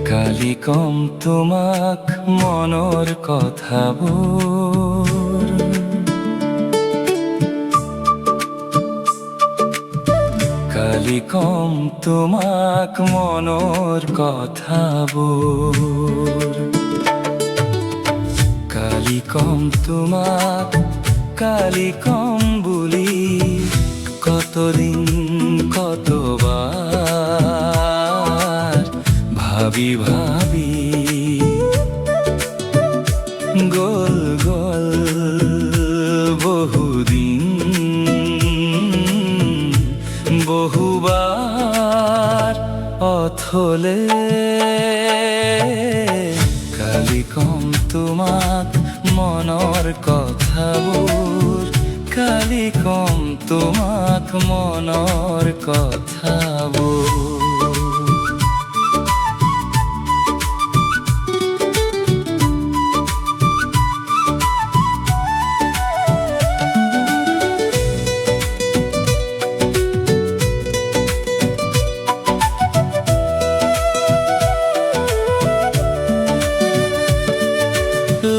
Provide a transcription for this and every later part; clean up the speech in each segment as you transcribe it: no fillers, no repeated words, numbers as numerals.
কালি কম তোমাক মনৰ কথাবোৰ, কালি কম তোমাক মনৰ কথাবোৰ, কালি কম তোমাক, কালি কম বুলি কতদিন কতবাৰ ভাবি ভাবি গল গল বহুদিন, বহুবার অথলে। কালি কম তোমাক মনৰ কথাবোৰ, কালি কম তোমাক মনৰ কথাবোৰ।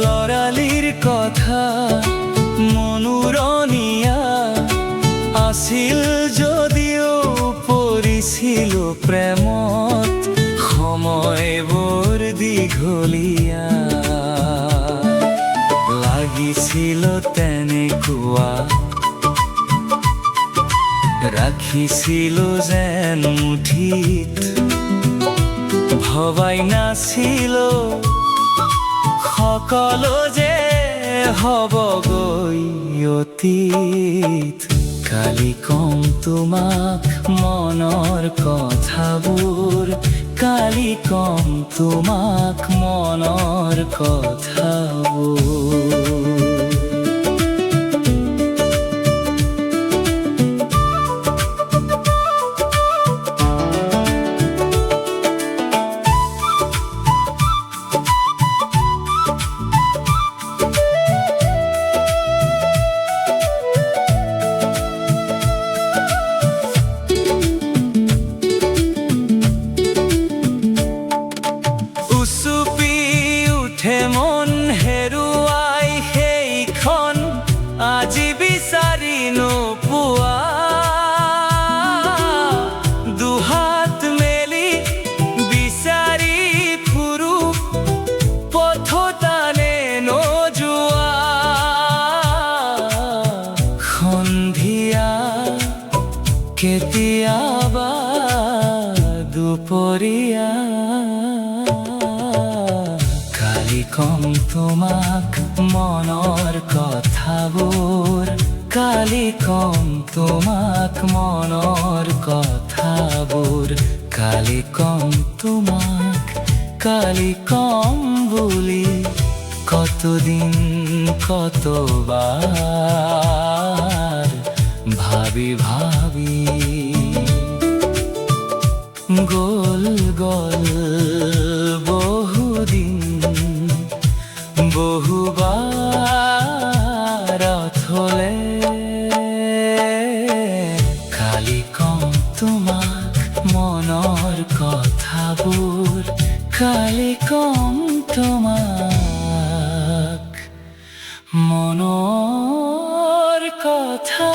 লৰালিৰ কথা মনোৰণীয়া আছিল যদিও পৰিছিল প্ৰেমত সময়বোৰ দীঘলীয়া, লাগিছিল তেনেকুৱা, ৰাখিছিল যেন মুঠিত, ভবাই নাছিল সকলো যে হবগৈ অতীত। কালি কম তোমাক মনৰ কথাবোৰ, কালি কম তোমাক মনৰ কথাবোৰ। মন হেৰুৱাই সেইখন আজি বিচাৰি নোপোৱা, দুহাত মেলি বিচাৰি ফুৰো পথতানে নোযোৱা। সন্ধিয়া কেতিয়াবা দুপৰীয়া, কালি কম তোমাক মনৰ কথাবোৰ, কালি কম তোমাক মনৰ কথাবোৰ, কালি কম তোমাক, কালি কম বুলি কতদিন কতবাৰ ভাবি ভাবি গল গল বহুদিন, বহুবার অথলে। কালি কম তোমাক মনৰ কথাবোৰ, কালি কম তোমাক মনৰ কথা।